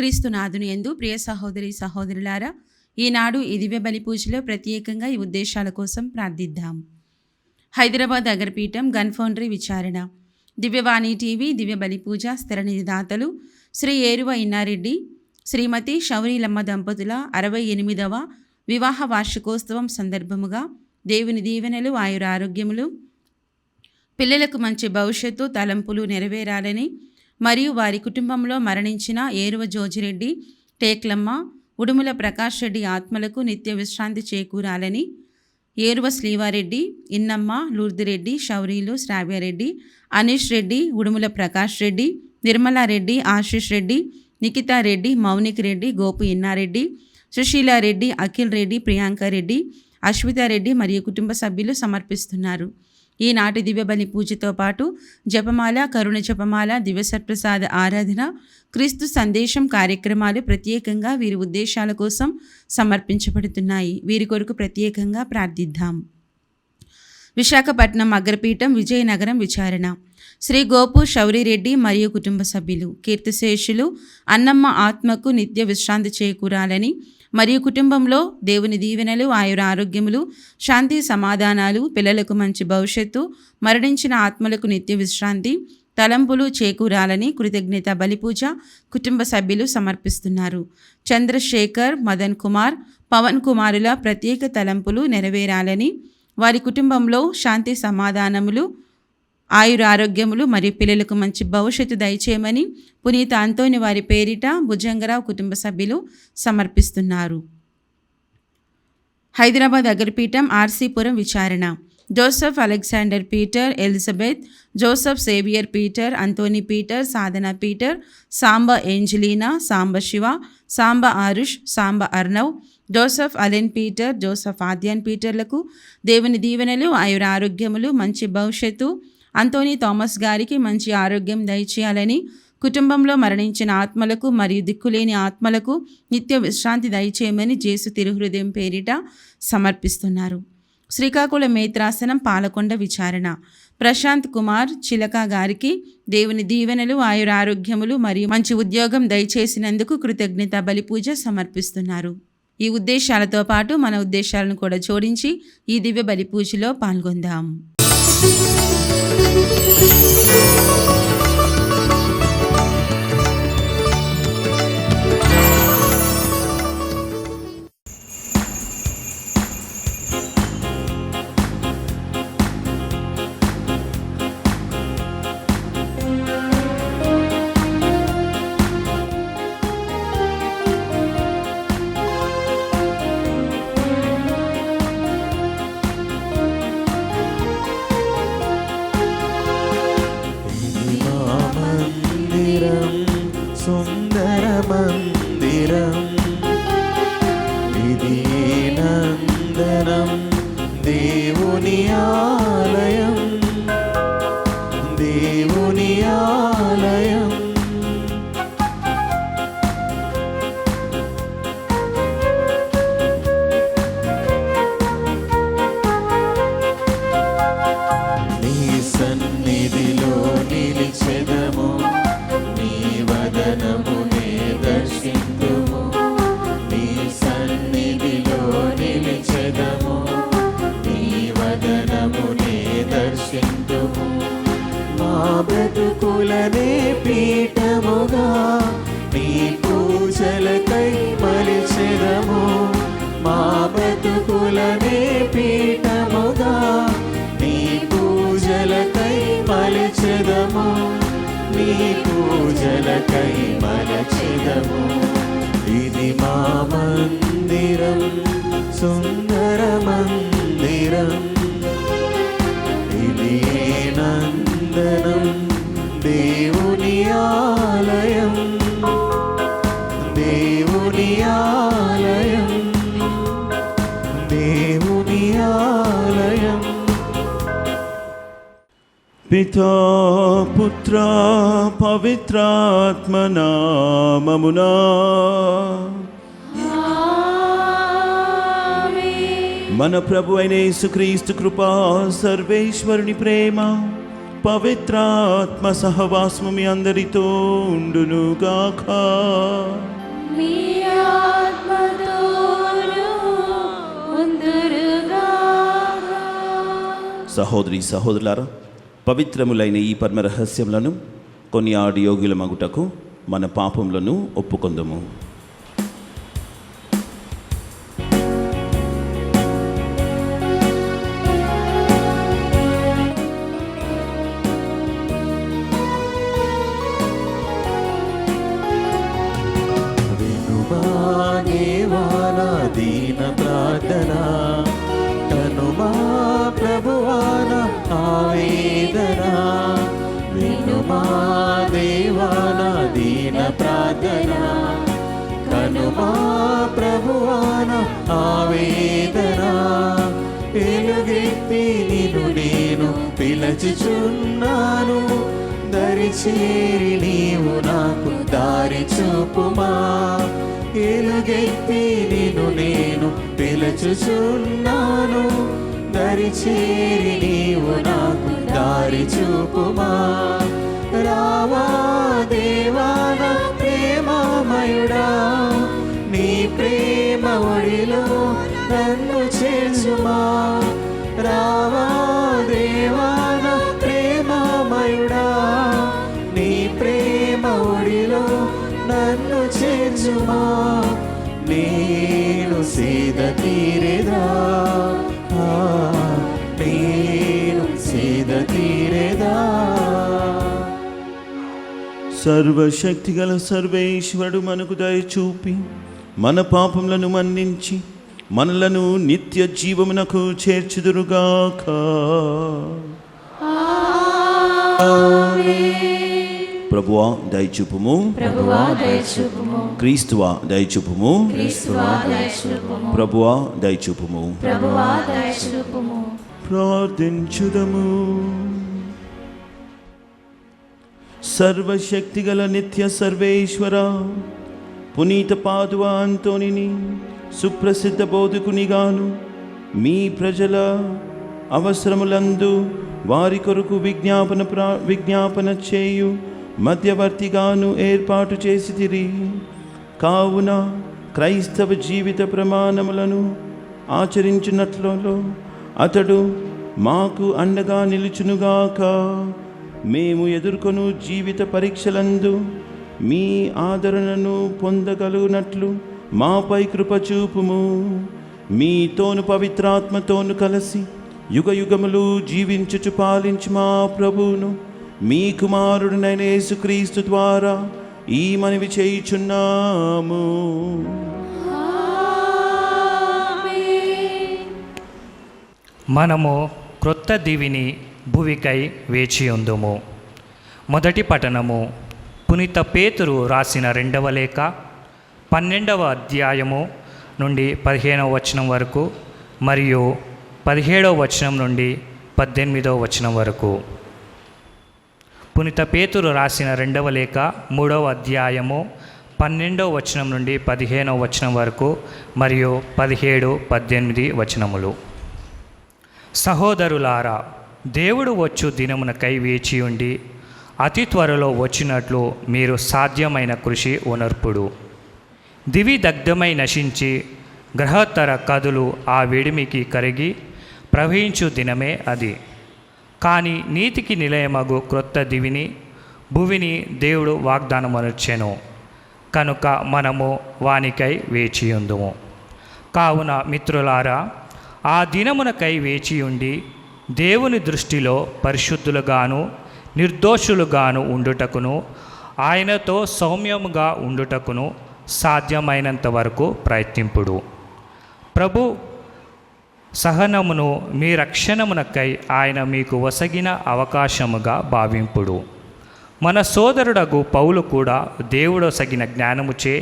క్రీస్తు నాథుని యందు ప్రియ సహోదరి సహోదరులారా, ఈనాడు ఈ దివ్య బలి పూజలో ప్రత్యేకంగా ఈ ఉద్దేశాల కోసం ప్రార్థిద్దాం. హైదరాబాద్ అగరపీఠం గన్ ఫౌండరీ విచారణ, దివ్యవాణి టీవీ దివ్య బలి పూజ స్థిర నిధిదాతలు శ్రీ ఏరువ ఇన్నారెడ్డి, శ్రీమతి శౌరీలమ్మ దంపతుల 68వ వివాహ వార్షికోత్సవం సందర్భముగా దేవుని దీవెనలు, ఆయురారోగ్యములు, పిల్లలకు మంచి భవిష్యత్తు తలంపులు నెరవేరాలని మరియు వారి కుటుంబంలో మరణించిన ఏరువ జోజిరెడ్డి, టేక్లమ్మ, ఉడుముల ప్రకాష్ రెడ్డి ఆత్మలకు నిత్య విశ్రాంతి చేకూరాలని, ఏరువ శ్రీవారెడ్డి, ఇన్నమ్మ, లూర్దిరెడ్డి, శౌరీలు, శ్రావ్యారెడ్డి, అనీష్ రెడ్డి, ఉడుముల ప్రకాష్ రెడ్డి, నిర్మలారెడ్డి, ఆశీష్ రెడ్డి, నిఖితారెడ్డి, మౌనిక్ రెడ్డి, గోపు ఇన్నారెడ్డి, సుశీలారెడ్డి, అఖిల్ రెడ్డి, ప్రియాంక రెడ్డి, అశ్వితారెడ్డి మరియు కుటుంబ సభ్యులు సమర్పిస్తున్నారు. ఈనాటి దివ్యబలి పూజతో పాటు జపమాల, కరుణ జపమాల, దివ్యసత్ప్రసాద ఆరాధన, క్రీస్తు సందేశం కార్యక్రమాలు ప్రత్యేకంగా వీరి ఉద్దేశాల కోసం సమర్పించబడుతున్నాయి. వీరి కొరకు ప్రత్యేకంగా ప్రార్థిద్దాం. విశాఖపట్నం అగ్రపీఠం విజయనగరం విచారణ, శ్రీ గోపు శౌరీరెడ్డి మరియు కుటుంబ సభ్యులు, కీర్తిశేషులు అన్నమ్మ ఆత్మకు నిత్య విశ్రాంతి చేకూరాలని మరియు కుటుంబంలో దేవుని దీవెనలు, ఆయురారోగ్యములు, శాంతి సమాధానాలు, పిల్లలకు మంచి భవిష్యత్తు, మరణించిన ఆత్మలకు నిత్య విశ్రాంతి, తలంపులు చేకూరాలని కృతజ్ఞత బలిపూజ కుటుంబ సభ్యులు సమర్పిస్తున్నారు. చంద్రశేఖర్, మదన్ కుమార్, పవన్ కుమారుల ప్రత్యేక తలంపులు నెరవేరాలని, వారి కుటుంబంలో శాంతి సమాధానములు, ఆయురారోగ్యములు మరియు పిల్లలకు మంచి భవిష్యత్తు దయచేయమని పునీత అంతోని వారి పేరిట భుజంగరావు కుటుంబ సభ్యులు సమర్పిస్తున్నారు. హైదరాబాద్ అగరపీఠం ఆర్సీపురం విచారణ, Joseph Alexander Peter, Elizabeth, Joseph Xavier Peter, Anthony Peter, Sadhana Peter, Samba Angelina, Samba Shiva, Samba Arush, Samba Arnav, Joseph Allen Peter, Joseph Adyan పీటర్లకు దేవుని దీవెనలు, ఆయురారోగ్యములు, మంచి భవిష్యత్తు, అంతోని థామస్ గారికి మంచి ఆరోగ్యం దయచేయాలని, కుటుంబంలో మరణించిన ఆత్మలకు మరియు దిక్కులేని ఆత్మలకు నిత్య విశ్రాంతి దయచేయమని జేసు తిరుహృదయం పేరిట సమర్పిస్తున్నారు. శ్రీకాకుళం మేత్రాసనం పాలకొండ విచారణ, ప్రశాంత్ కుమార్ చిలక గారికి దేవుని దీవెనలు, ఆయురారోగ్యములు మరియు మంచి ఉద్యోగం దయచేసినందుకు కృతజ్ఞత బలిపూజ సమర్పిస్తున్నారు. ఈ ఉద్దేశాలతో పాటు మన ఉద్దేశాలను కూడా జోడించి ఈ దివ్య బలి పూజలో పాల్గొందాం. సుందర మందిరం ఇది నందనం, దేవుని ఆలయం, దేవుని ఆలయం. నీ సన్నిధిలో నిలిచెదము, నీ వదనమునే దర్శింతుము, నీ సన్నిధిలో నిలిచెదము, నీ వదనమునే దర్శింతుము. మా బ్రతుకులనే పీఠముగా నీ పూజలకై మలిచెదము, మా బ్రతుకులనే పీఠముగా నీ పూజలకై మలిచెదము, నీ పూజలకై మలచెదము. ఇది మా మందిరం, సుందర మందిరం, ఇది నందనం, దేవుని ఆలయం, దేవుని ఆలయం, దేవుని ఆలయం. పితా పుత్ర పవిత్రాత్మ నామమునా మన ప్రభు అయిన యేసుక్రీస్తు కృపా, సర్వేశ్వరుని ప్రేమ, పవిత్రాత్మ సహవాసము మీ అందరితో ఉండునుగాక. మీ ఆత్మతోను ఉందురుగాక. సహోదరి సహోదరులారా, పవిత్రములైన ఈ పరమ రహస్యములను కొన్ని యోగుల మగుటకు మన పాపములను ఒప్పుకొందుము. వినుమా దేవా నా దీన ప్రార్థన, కనుమా ప్రభువా నా ఆవేదన. వినుమా దేవా నా దీన ప్రార్థన, కనుమా ప్రభువా నా ఆవేదన. ఎలుగెత్తి నిన్ను నేను పిలచుచున్నాను, దరిచేరి నీవు నాకు దారి చూపుమా. ఎలుగెత్తి నిన్ను నేను పిలచుచున్నాను, దరిచేరి నీవు నాకు దారి చూపుమా. రావా దేవా నా ప్రేమమయుడా, నీ ప్రేమ ఒడిలో నన్ను చేర్చుమా. రావా దేవా నా ప్రేమమయుడా, నీ ప్రేమ ఒడిలో నన్ను చేర్చుమా. నేను సేద తీరేదా, నేను సేద తీరేదా. సర్వశక్తిగల సర్వేశ్వరుడు మనకు దయచూపి మన పాపములను మన్నించి మనలను నిత్య జీవమునకు చేర్చుదురుగాక. ప్రభువా దయచూపుము, ప్రభువా దయచూపుము. క్రీస్తువా దయచూపుము, క్రీస్తువా దయచూపుము. ప్రభువా దయచూపుము. ప్రభువా దయచూపుము. ప్రార్థించుదము. సర్వశక్తిగల నిత్య సర్వేశ్వర, పునీత పాదువ అంతోనిని సుప్రసిద్ధ బోధకునిగాను, మీ ప్రజల అవసరములందు వారి కొరకు విజ్ఞాపన చేయు మధ్యవర్తిగాను ఏర్పాటు చేసితిరి. కావున క్రైస్తవ జీవిత ప్రమాణములను ఆచరించినట్లలో అతడు మాకు అండగా నిలుచునుగాక. మేము ఎదుర్కొను జీవిత పరీక్షలందు మీ ఆదరణను పొందగలుగునట్లు మాపై కృప చూపుము. మీతోను పవిత్రాత్మతోను కలిసి యుగ యుగములు జీవించుచు పాలించు మా ప్రభువును, మీ కుమారుడునైన యేసుక్రీస్తు ద్వారా ఈ మనవి చేయుచున్నాము. మనము క్రొత్త దివిని భువికై వేచియుందుము. మొదటి పఠనము పునీత పేతురు రాసిన 2వ లేఖ 12వ అధ్యాయము నుండి 15వ వచనం వరకు మరియు 17వ వచనం నుండి 18వ వచనం వరకు. పునీత పేతురు రాసిన 2వ లేఖ 3వ అధ్యాయము 12వ వచనం నుండి 15వ వచనం వరకు మరియు 17, 18 వచనములు. సహోదరులారా, దేవుడు వచ్చు దినమునకై వేచియుండి అతి త్వరలో వచ్చినట్లు మీరు సాధ్యమైన కృషి ఉనర్పుడు. దివి దగ్ధమై నశించి గ్రహోత్తర కదులు ఆ వేడిమికి కరిగి ప్రవహించు దినమే అది. కానీ నీతికి నిలయమగు క్రొత్త దివిని భువిని దేవుడు వాగ్దానమనర్చెను కనుక మనము వానికై వేచియుందుము. కావున మిత్రులారా, ఆ దినమునకై వేచియుండి దేవుని దృష్టిలో పరిశుద్ధులుగాను నిర్దోషులుగాను ఉండుటకును ఆయనతో సౌమ్యముగా ఉండుటకును సాధ్యమైనంత వరకు ప్రయత్నింపుడు. ప్రభు సహనమును మీ రక్షణమునకై ఆయన మీకు వసగిన అవకాశముగా భావింపుడు. మన సోదరుడగు పౌలు కూడా దేవుడొసగిన జ్ఞానముచే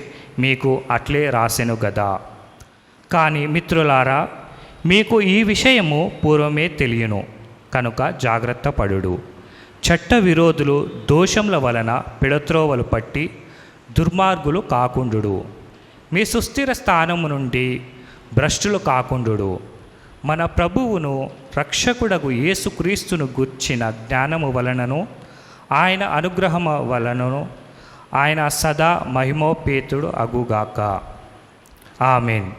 మీకు అట్లే రాసెను గదా. కానీ మిత్రులారా, మీకు ఈ విషయము పూర్వమే తెలియను కనుక జాగ్రత్త పడుడు. చట్ట విరోధులు దోషముల వలన పిడత్రోవలు పట్టి దుర్మార్గులు కాకుండుడు. మీ సుస్థిర స్థానము నుండి భ్రష్టులు కాకుండుడు. మన ప్రభువును రక్షకుడగు యేసుక్రీస్తును గూర్చిన జ్ఞానము వలనను ఆయన అనుగ్రహము వలనను ఆయన సదా మహిమోపేతుడు అగుగాక. ఆమేన్.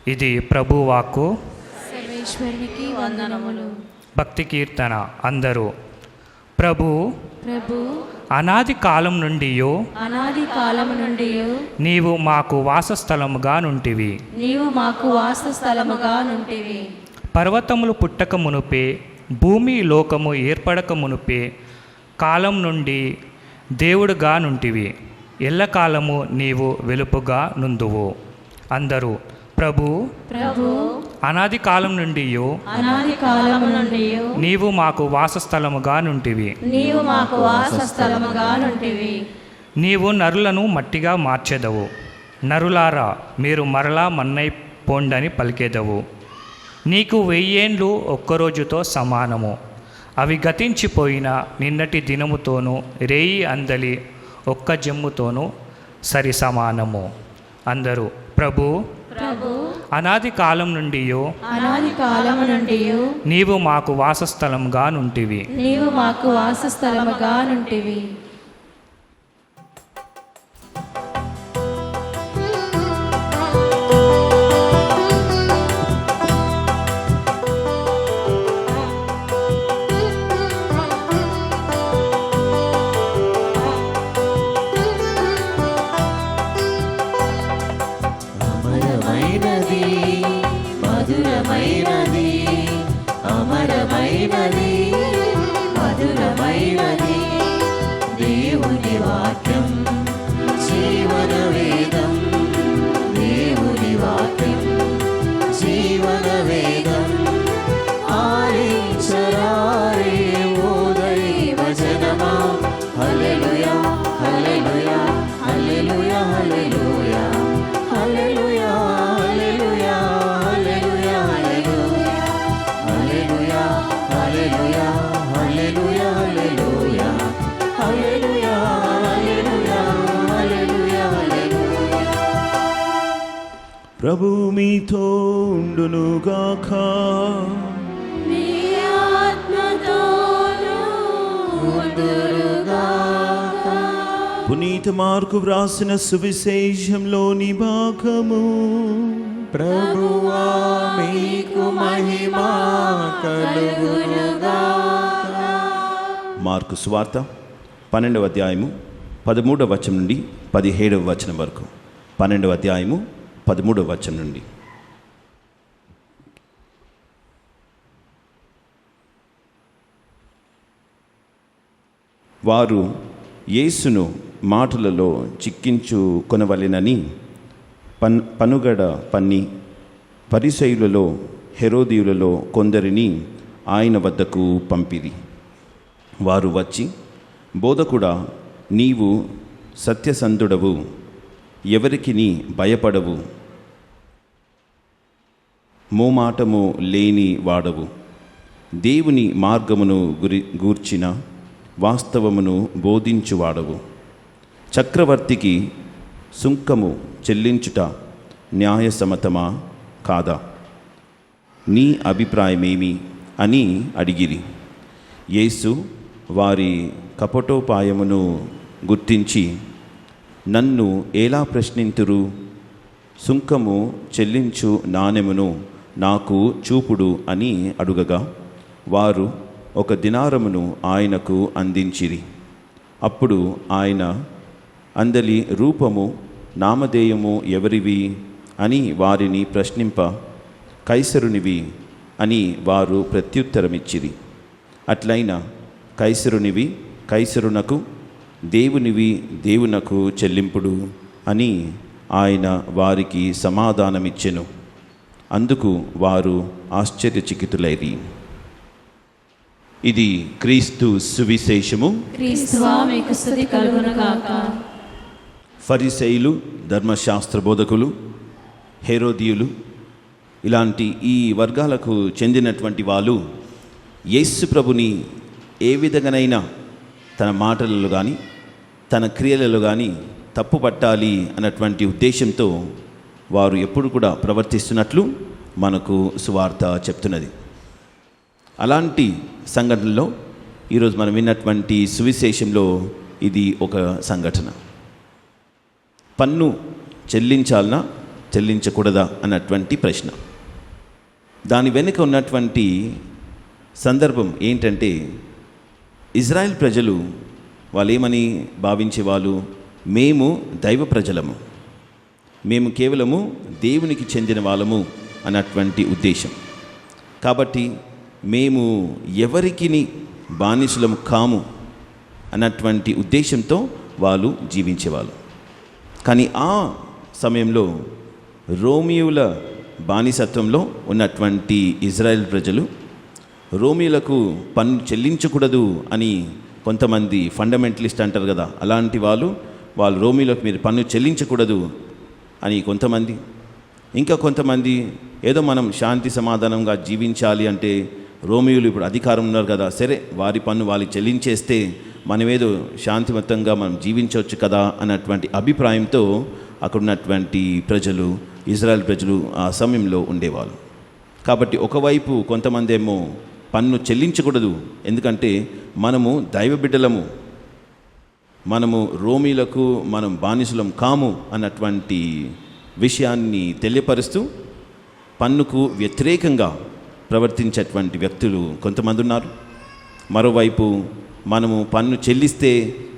ఇది ప్రభువాక్కు. సర్వేశ్వరునికి వందనములు. భక్తి కీర్తన. అందరూ ప్రభు ప్రభు అనాది కాలం నుండియో అనాది కాలము నుండి నీవు మాకు వాసస్థలముగా నుంటివి. నీవు మాకు వాసస్థలముగా నుంటివి. పర్వతములు పుట్టక మునుపే, భూమి లోకము ఏర్పడక మునుపే కాలం నుండి దేవుడుగా నుంటివి. ఎల్లకాలము నీవు వెలుపుగా నుందువు. అందరూ ప్రభు ప్రభు అనాది కాలం నుండియో అనాది కాలము నుండి నీవు మాకు వాసస్థలముగా నుంటివి. నీవు మాకు వాసస్థలముగా నుంటివి. నీవు నరులను మట్టిగా మార్చెదవు. నరులారా మీరు మరలా మన్నై పోండని పలికెదవు. నీకు 1000 ఏండ్లు ఒక్కరోజుతో సమానము. అవి గతించిపోయిన నిన్నటి దినముతోనూ రేయి అందలి ఒక్క జమ్ముతోనూ సరి సమానము. అందరూ ప్రభు ప్రభు అనాది కాలం నుండియో అనాది కాలము నుండి నీవు మాకు వాసస్థలంగా నుంటివి. నీవు మాకు వాసస్థలముగా నుంటివి. అమరమైనది, మధురమైనది, అమరమైనది, మధురమైనది దేవుని వాక్యం, జీవన వేదం. దేవుని వాక్యం, జీవన వేదం. ఆలించరారే ఓ దైవ జనమా. హల్లెలూయా, హల్లెలూయా, హల్లెలూయా, హల్లెలూయా. హల్లెలూయా, హల్లెలూయా, హల్లెలూయా, హల్లెలూయా. హల్లెలూయా, హల్లెలూయా, హల్లెలూయా, హల్లెలూయా. హల్లెలూయా, హల్లెలూయా, హల్లెలూయా, హల్లెలూయా. ప్రభు మీతో ఉండునుగాక. నీ ఆత్మతోనూ ఉండునుగాక. పునీత మార్కు వ్రాసిన సువిశేషంలోని భాగము. ప్రభువా మీకు మహిమ కలుగునుగాక. మార్కు సువార్త 12వ అధ్యాయము 13వ వచనం నుండి 17వ వచనం వరకు. 12వ అధ్యాయము 13వ వచనం నుండి. వారు యేసును మాటలలో చిక్కించుకొనవలెనని పనుగడ పన్ని పరిసయ్యులలో హెరోదీయులలో కొందరిని ఆయన వద్దకు పంపిరి. వారు వచ్చి, బోధకుడా, నీవు సత్యసంధుడవు, ఎవరికిని భయపడవు, మోమాటము లేని వాడవు, దేవుని మార్గమును గూర్చిన వాస్తవమును బోధించువాడవు, చక్రవర్తికి సుంకము చెల్లించుట న్యాయసమ్మతమా కాదా? నీ అభిప్రాయమేమి అని అడిగిరి. యేసు వారి కపటోపాయమును గుర్తించి, నన్ను ఎలా ప్రశ్నింతురు? సుంకము చెల్లించు నాణెమును నాకు చూపుడు అని అడుగగా, వారు 1 దినారమును ఆయనకు అందించిరి. అప్పుడు ఆయన, అందలి రూపము నామధేయము ఎవరివి అని వారిని ప్రశ్నింప, కైసరునివి అని వారు ప్రత్యుత్తరమిచ్చిరి. అట్లైన కైసరునివి కైసరునకు, దేవునివి దేవునకు చెల్లింపుడు అని ఆయన వారికి సమాధానమిచ్చెను. అందుకు వారు ఆశ్చర్యచకితులైరి. ఇది క్రీస్తు సువిశేషము. క్రీస్తువా మీకు స్తుతి కలుగునుగాక. ఫరిసెయులు, ధర్మశాస్త్ర బోధకులు, హెరోదీయులు ఇలాంటి ఈ వర్గాలకు చెందినటువంటి వాళ్ళు యేసు ప్రభుని ఏ విధంగానైనా తన మాటలలో కానీ తన క్రియలలో కానీ తప్పు పట్టాలి అన్నటువంటి ఉద్దేశంతో వారు ఎప్పుడు కూడా ప్రవర్తిస్తున్నట్లు మనకు సువార్త చెప్తున్నది. అలాంటి సంఘటనలో ఈరోజు మనం విన్నటువంటి సువిశేషంలో ఇది ఒక సంఘటన. పన్ను చెల్లించాలనా చెల్లించకూడదా అన్నటువంటి ప్రశ్న. దాని వెనుక ఉన్నటువంటి సందర్భం ఏంటంటే, ఇజ్రాయెల్ ప్రజలు వాళ్ళు ఏమని భావించేవాళ్ళు, మేము దైవ ప్రజలము, మేము కేవలము దేవునికి చెందిన వాళ్ళము అన్నటువంటి ఉద్దేశం. కాబట్టి మేము ఎవరికి బానిసలము కాము అన్నటువంటి ఉద్దేశంతో వాళ్ళు జీవించేవాళ్ళు. కానీ ఆ సమయంలో రోమియోల బానిసత్వంలో ఉన్నటువంటి ఇజ్రాయెల్ ప్రజలు రోమియోలకు పన్ను చెల్లించకూడదు అని కొంతమంది ఫండమెంటలిస్ట్ అంటారు కదా, అలాంటి వాళ్ళు రోమియోలకు మీరు పన్ను చెల్లించకూడదు అని కొంతమంది, ఇంకా కొంతమంది ఏదో మనం శాంతి సమాధానంగా జీవించాలి అంటే రోమియోలు ఇప్పుడు అధికారం ఉన్నారు కదా, సరే వారి పన్ను వాళ్ళకి చెల్లించేస్తే మనమేదో శాంతివంతంగా మనం జీవించవచ్చు కదా అన్నటువంటి అభిప్రాయంతో అక్కడ ఉన్నటువంటి ప్రజలు, ఇజ్రాయెల్ ప్రజలు ఆ సమయంలో ఉండేవాళ్ళు. కాబట్టి ఒకవైపు కొంతమంది ఏమో పన్ను చెల్లించకూడదు, ఎందుకంటే మనము దైవ బిడ్డలము, మనము రోమీలకు మనం బానిసలం కాము అన్నటువంటి విషయాన్ని తెలియపరుస్తూ పన్నుకు వ్యతిరేకంగా ప్రవర్తించేటువంటి వ్యక్తులు కొంతమంది ఉన్నారు. మరోవైపు మనము పన్ను చెల్లిస్తే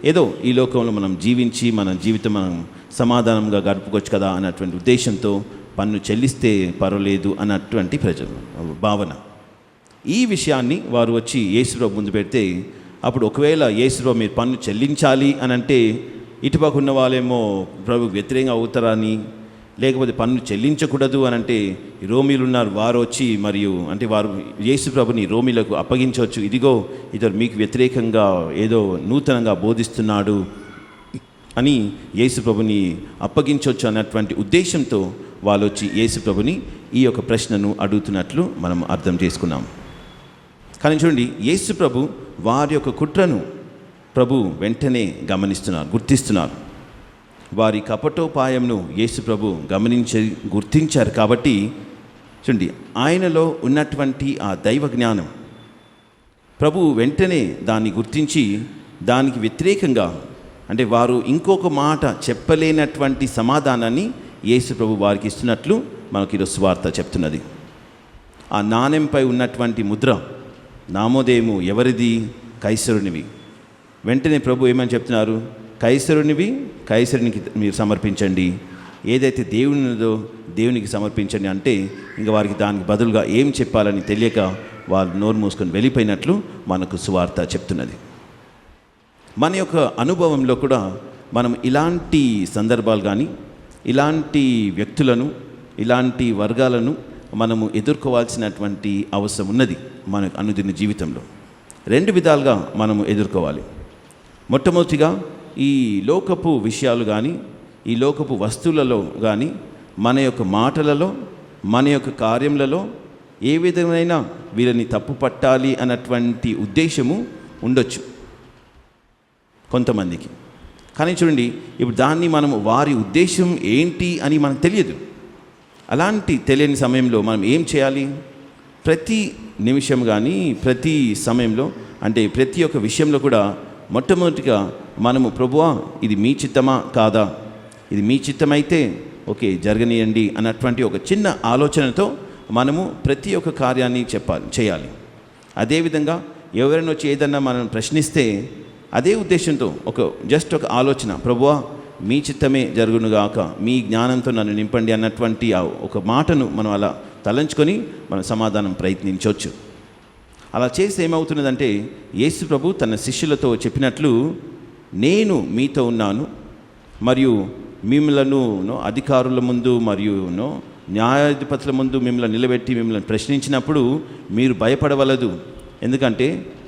ఏదో ఈ లోకంలో మనం జీవించి మన జీవితం మనం సమాధానంగా గడుపుకోవచ్చు కదా అన్నటువంటి ఉద్దేశంతో పన్ను చెల్లిస్తే పర్వాలేదు అన్నటువంటి ప్రజలు భావన. ఈ విషయాన్ని వారు వచ్చి యేసుప్రభు ముందు పెడితే, అప్పుడు ఒకవేళ యేసుప్రభు మీరు పన్ను చెల్లించాలి అని అంటే ఇటుపక్క ఉన్న వాళ్ళేమో ప్రభు వ్యతిరేకంగా అవుతారని, లేకపోతే పన్ను చెల్లించకూడదు అని అంటే రోమీలు ఉన్నారు వారు వచ్చి మరియు అంటే వారు యేసుప్రభుని రోమీలకు అప్పగించవచ్చు, ఇదిగో ఇతడు మీకు వ్యతిరేకంగా ఏదో నూతనంగా బోధిస్తున్నాడు అని యేసుప్రభుని అప్పగించవచ్చు అన్నటువంటి ఉద్దేశంతో వాళ్ళు వచ్చి యేసుప్రభుని ఈ యొక్క ప్రశ్నను అడుగుతున్నట్లు మనం అర్థం చేసుకున్నాం. కానీ చూడండి, యేసుప్రభు వారి యొక్క కుట్రను ప్రభు వెంటనే గమనిస్తున్నారు, గుర్తిస్తున్నారు. వారి కపటోపాయంను యేసుప్రభు గుర్తించారు. కాబట్టి చూడండి, ఆయనలో ఉన్నటువంటి ఆ దైవ జ్ఞానం ప్రభు వెంటనే దాన్ని గుర్తించి దానికి వ్యతిరేకంగా అంటే వారు ఇంకొక మాట చెప్పలేనటువంటి సమాధానాన్ని యేసుప్రభు వారికి ఇస్తున్నట్లు మనకి ఈరోజు సువార్త చెప్తున్నది. ఆ నాణెంపై ఉన్నటువంటి ముద్ర నామోదేము ఎవరిది? కైసరునివి. వెంటనే ప్రభు ఏమని చెప్తున్నారు? కైసరునివి కైసరునికి మీరు సమర్పించండి, ఏదైతే దేవునిదో దేవునికి సమర్పించండి అంటే ఇంకా వారికి దానికి బదులుగా ఏం చెప్పాలని తెలియక వాళ్ళు నోరు మూసుకొని వెళ్ళిపోయినట్లు మనకు సువార్త చెప్తున్నది. మన యొక్క అనుభవంలో కూడా మనం ఇలాంటి సందర్భాలు కానీ ఇలాంటి వ్యక్తులను ఇలాంటి వర్గాలను మనము ఎదుర్కోవాల్సినటువంటి అవసరం ఉన్నది. మన అనుదిన జీవితంలో 2 విధాలుగా మనము ఎదుర్కోవాలి. మొట్టమొదటిగా ఈ లోకపు విషయాలు కానీ ఈ లోకపు వస్తువులలో కానీ మన యొక్క మాటలలో మన యొక్క కార్యములలో ఏ విధమైన వీరిని తప్పు పట్టాలి అన్నటువంటి ఉద్దేశము ఉండొచ్చు కొంతమందికి. కానీ చూడండి, ఇప్పుడు దాన్ని మనం వారి ఉద్దేశం ఏంటి అని మనకు తెలియదు. అలాంటి తెలియని సమయంలో మనం ఏం చేయాలి? ప్రతి నిమిషం కానీ ప్రతి సమయంలో అంటే ప్రతి ఒక్క విషయంలో కూడా మొట్టమొదటిగా మనము ప్రభువా ఇది మీ చిత్తమా కాదా, ఇది మీ చిత్తమైతే ఓకే జరగనియండి అన్నటువంటి ఒక చిన్న ఆలోచనతో మనము ప్రతి ఒక్క కార్యాన్ని చేయాలి. అదేవిధంగా ఎవరైనా వచ్చి ఏదన్నా మనం ప్రశ్నిస్తే అదే ఉద్దేశంతో జస్ట్ ఒక ఆలోచన, ప్రభువా మీ చిత్తమే జరుగునుగాక, మీ జ్ఞానంతో నన్ను నింపండి అన్నటువంటి ఒక మాటను మనం అలా తలంచుకొని మనం సమాధానం ప్రయత్నించవచ్చు. అలా చేస్తే ఏమవుతున్నదంటే యేసు ప్రభు తన శిష్యులతో చెప్పినట్లు, నేను మీతో ఉన్నాను మరియు మిమ్మలను అధికారుల ముందు మరియు న్యాయాధిపతుల ముందు మిమ్మల్ని నిలబెట్టి మిమ్మల్ని ప్రశ్నించినప్పుడు మీరు భయపడవలదు, ఎందుకంటే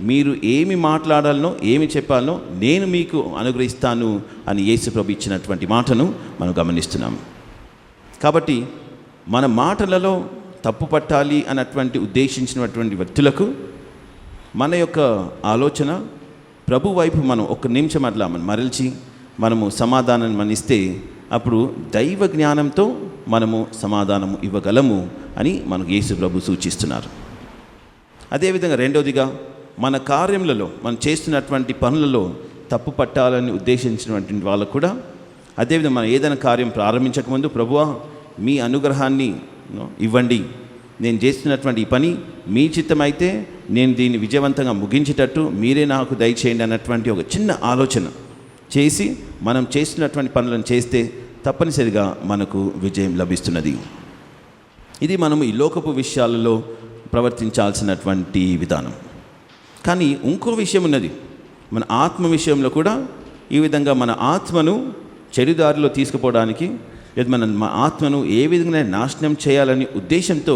మీరు ఏమి మాట్లాడాలనో ఏమి చెప్పాలనో నేను మీకు అనుగ్రహిస్తాను అని యేసు ప్రభు ఇచ్చినటువంటి మాటను మనం గమనిస్తున్నాము. కాబట్టి మన మాటలలో తప్పు పట్టాలి అన్నటువంటి ఉద్దేశించినటువంటి వ్యక్తులకు మన యొక్క ఆలోచన ప్రభు వైపు మనం 1 నిమిషం అట్లా మరల్చి మనము సమాధానం మనిస్తే అప్పుడు దైవ జ్ఞానంతో మనము సమాధానము ఇవ్వగలము అని మనకు యేసు ప్రభు సూచిస్తున్నారు. అదేవిధంగా రెండవదిగా మన కార్యములలో మనం చేస్తున్నటువంటి పనులలో తప్పు పట్టాలని ఉద్దేశించినటువంటి వాళ్ళకు కూడా అదేవిధంగా మనం ఏదైనా కార్యం ప్రారంభించకముందు ప్రభువా మీ అనుగ్రహాన్ని ఇవ్వండి, నేను చేస్తున్నటువంటి ఈ పని మీ చిత్తమైతే నేను దీన్ని విజయవంతంగా ముగించేటట్టు మీరే నాకు దయచేయండి అన్నటువంటి ఒక చిన్న ఆలోచన చేసి మనం చేస్తున్నటువంటి పనులను చేస్తే తప్పనిసరిగా మనకు విజయం లభిస్తున్నది. ఇది మనము ఈ లోకపు విషయాలలో ప్రవర్తించాల్సినటువంటి విధానం. కానీ ఇంకో విషయం ఉన్నది, మన ఆత్మ విషయంలో కూడా ఈ విధంగా మన ఆత్మను చెడుదారిలో తీసుకుపోవడానికి లేదా మన ఆత్మను ఏ విధంగా నాశనం చేయాలని ఉద్దేశంతో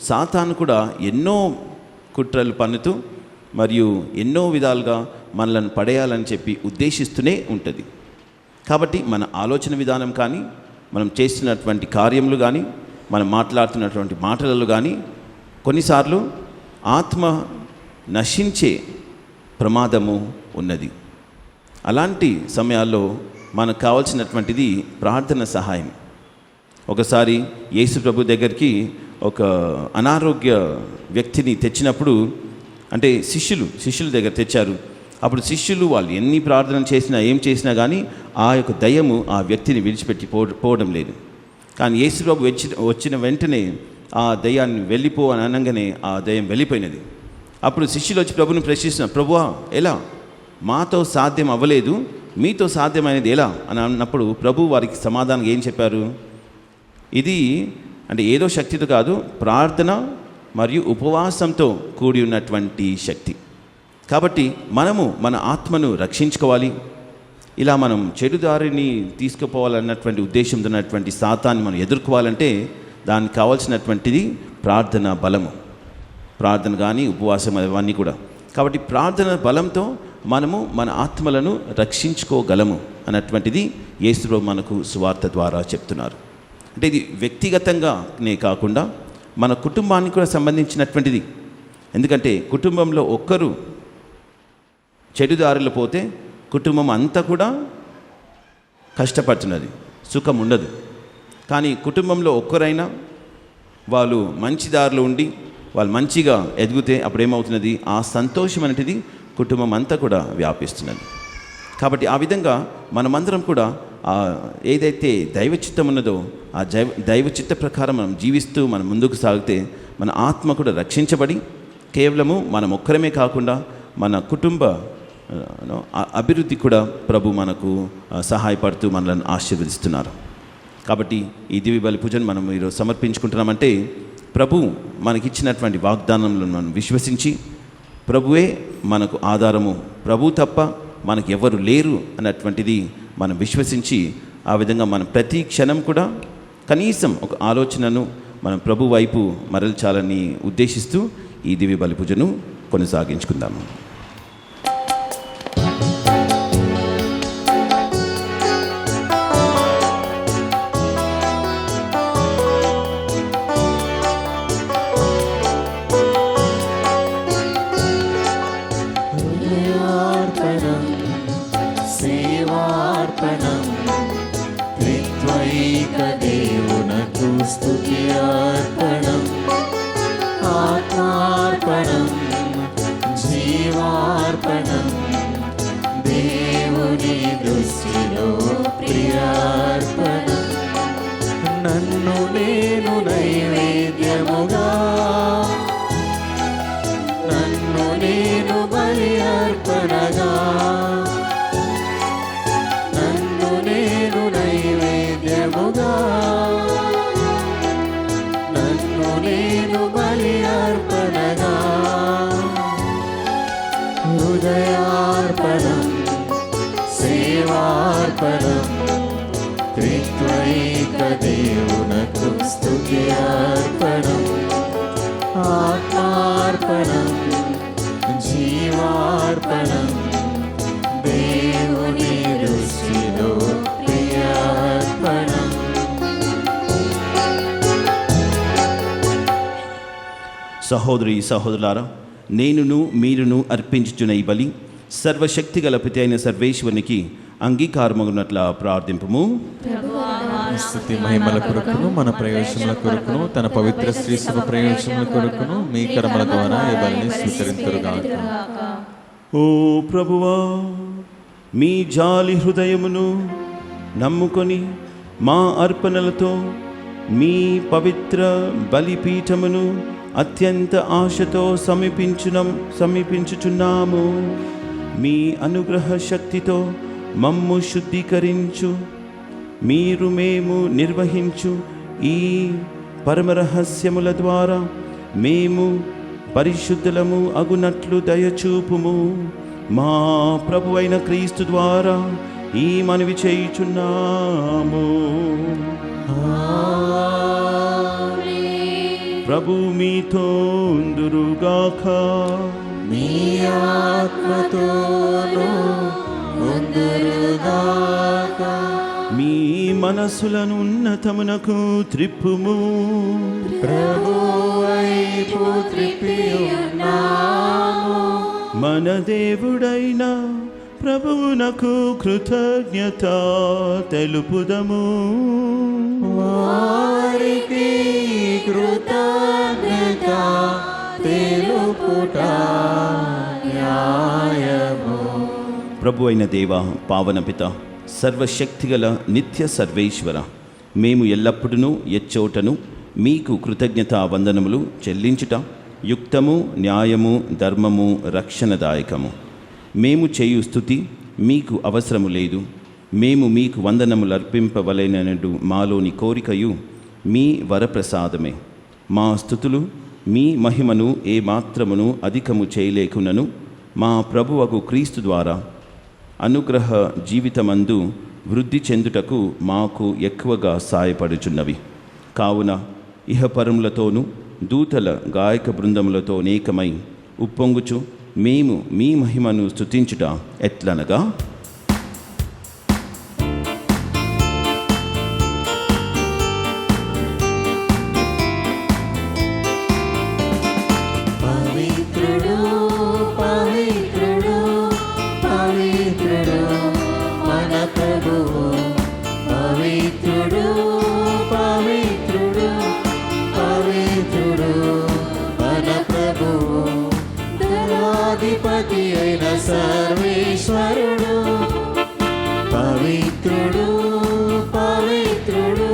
సాతాను కూడా ఎన్నో కుట్రలు పన్నుతూ మరియు ఎన్నో విధాలుగా మనలను పడేయాలని చెప్పి ఉద్దేశిస్తూనే ఉంటుంది. కాబట్టి మన ఆలోచన విధానం కానీ, మనం చేస్తున్నటువంటి కార్యములు కానీ, మనం మాట్లాడుతున్నటువంటి మాటలలో కానీ కొన్నిసార్లు ఆత్మ నశించే ప్రమాదము ఉన్నది. అలాంటి సమయాల్లో మనకు కావాల్సినటువంటిది ప్రార్థన సహాయం. ఒకసారి యేసు ప్రభు దగ్గరికి ఒక అనారోగ్య వ్యక్తిని తెచ్చినప్పుడు, అంటే శిష్యుల దగ్గర తెచ్చారు. అప్పుడు శిష్యులు వాళ్ళు ఎన్ని ప్రార్థన చేసినా ఏం చేసినా కానీ ఆ యొక్క దయ్యము ఆ వ్యక్తిని విడిచిపెట్టి పోవడం లేదు. కానీ యేసు ప్రభు వచ్చిన వెంటనే ఆ దయ్యాన్ని వెళ్ళిపో అని అనగానే ఆ దయ్యం వెళ్ళిపోయినది. అప్పుడు శిష్యులు వచ్చి ప్రభుని ప్రశ్నిస్తున్నారు, ప్రభువా ఎలా, మాతో సాధ్యం అవ్వలేదు, మీతో సాధ్యమైనది ఎలా అని అన్నప్పుడు ప్రభు వారికి సమాధానం ఏం చెప్పారు, ఇది అంటే ఏదో శక్తితో కాదు, ప్రార్థన మరియు ఉపవాసంతో కూడి ఉన్నటువంటి శక్తి. కాబట్టి మనము మన ఆత్మను రక్షించుకోవాలి. ఇలా మనం చెడుదారిని తీసుకుపోవాలన్నటువంటి ఉద్దేశంతో ఉన్నటువంటి సాతాన్ని మనం ఎదుర్కోవాలంటే దానికి కావాల్సినటువంటిది ప్రార్థన బలము, ప్రార్థన కానీ ఉపవాసం అవన్నీ కూడా. కాబట్టి ప్రార్థన బలంతో మనము మన ఆత్మలను రక్షించుకోగలము అన్నటువంటిది యేసు ప్రభు మనకు సువార్త ద్వారా చెప్తున్నారు. అంటే ఇది వ్యక్తిగతంగానే కాకుండా మన కుటుంబానికి కూడా సంబంధించినటువంటిది. ఎందుకంటే కుటుంబంలో ఒక్కరు చెడుదారిలో పోతే కుటుంబం అంతా కూడా కష్టపడుతున్నది, సుఖం ఉండదు. కానీ కుటుంబంలో ఒక్కరైనా వాళ్ళు మంచి దారిలో ఉండి వాళ్ళు మంచిగా ఎదిగితే అప్పుడు ఏమవుతున్నది, ఆ సంతోషం అనేది కుటుంబం అంతా కూడా వ్యాపిస్తున్నది. కాబట్టి ఆ విధంగా మనమందరం కూడా ఏదైతే దైవ చిత్తం ఉన్నదో ఆ దైవ చిత్త ప్రకారం మనం జీవిస్తూ మనం ముందుకు సాగితే మన ఆత్మ కూడా రక్షించబడి కేవలము మనం ఒక్కరమే కాకుండా మన కుటుంబ అభివృద్ధి కూడా ప్రభు మనకు సహాయపడుతూ మనల్ని ఆశీర్వదిస్తున్నారు. కాబట్టి ఈ దివ్య బలి పూజను మనం ఈరోజు సమర్పించుకుంటున్నామంటే ప్రభు మనకిచ్చినటువంటి వాగ్దానంలో మనం విశ్వసించి ప్రభువే మనకు ఆధారము, ప్రభు తప్ప మనకు ఎవరు లేరు అన్నటువంటిది మనం విశ్వసించి ఆ విధంగా మనం ప్రతి క్షణం కూడా కనీసం ఒక ఆలోచనను మనం ప్రభు వైపు మరల్చాలని ఉద్దేశిస్తూ ఈ దివ్య బలి పూజను కొనసాగించుకుందాము. స్తుతి అర్పణం, ఆత్మార్పణం, జీవార్పణం, దేవుని దృష్టిలో ప్రియార్పణం. నన్ను నేను నైవేద్యముగా, నన్ను నేను బలి అర్పణగా, నన్ను నేను నైవేద్యముగా, నేను బలి అర్పణగా, హృదయార్పణం, సేవార్పణం, త్రిత్వైక దేవునకు స్తుతి అర్పణం, ఆత్మార్పణం, జీవార్పణం, దేవుని దృష్టిలో ప్రియార్పణం. సహోదరి సహోదరులారా, నేనును మీరును అర్పించుచున్న ఈ బలి సర్వశక్తి గల పితి అయిన సర్వేశ్వరునికి అంగీకారమగునట్ల ప్రార్థింపము. స్తుతి మహిమల కొరకును మన ప్రయోజనముల కొరకును తన పవిత్ర శ్రీ సభ ప్రయోజనముల కొరకును మీ కర్మల ద్వారా ఈ బలిని స్వీకరింతురుగాక. ఓ ప్రభువా, మీ జాలి హృదయమును నమ్ముకొని మా అర్పణలతో మీ పవిత్ర బలిపీఠమును అత్యంత ఆశతో సమీపించుచున్నాము. మీ అనుగ్రహ శక్తితో మమ్ము శుద్ధీకరించు. మీరు మేము నిర్వహించు ఈ పరమరహస్యముల ద్వారా మేము పరిశుద్ధులము అగునట్లు దయచూపుము. మా ప్రభు అయిన క్రీస్తు ద్వారా ఈ మనవి చేయుచున్నాము. ప్రభు మీతో ఉందురుగాక. మీ ఆత్మతోను ఉందురుగాక. మీ మనసులను ఉన్నతమునకు త్రిప్పుము. ప్రభువైపు త్రిప్పియున్నాము. మన దేవుడైన ప్రభువునకు కృతజ్ఞత తెలుపుదము. వారికి కృతజ్ఞత తెలుపుట న్యాయము. ప్రభు అయిన దేవ, పావన పిత, సర్వశక్తిగల నిత్య సర్వేశ్వర, మేము ఎల్లప్పుడూ ఎచ్చోటను మీకు కృతజ్ఞతా వందనములు చెల్లించుట యుక్తము, న్యాయము, ధర్మము, రక్షణదాయకము. మేము చేయు స్తుతి మీకు అవసరము లేదు. మేము మీకు వందనములు అర్పింపవలెనడు మాలోని కోరికయు మీ వరప్రసాదమే. మా స్తుతులు మీ మహిమను ఏమాత్రమును అధికము చేయలేకునను మా ప్రభువగు క్రీస్తు ద్వారా అనుగ్రహ జీవితమందు వృద్ధి చెందుటకు మాకు ఎక్కువగా సాయపడుచున్నవి. కావున ఇహపరములతోనూ దూతల గాయక బృందములతో అనేకమై ఉప్పొంగుచు మేము మీ మహిమను స్తుతించుట ఎట్లనగా, పవిత్రుడు పవిత్రుడు పవిత్రుడు మన ప్రభువు. పవిత్రుడు పవిత్రుడు పవిత్రుడు మన ప్రభువు. దళాధిపతి అయిన సర్వేశ్వరుడు. పవిత్రుడు పవిత్రుడు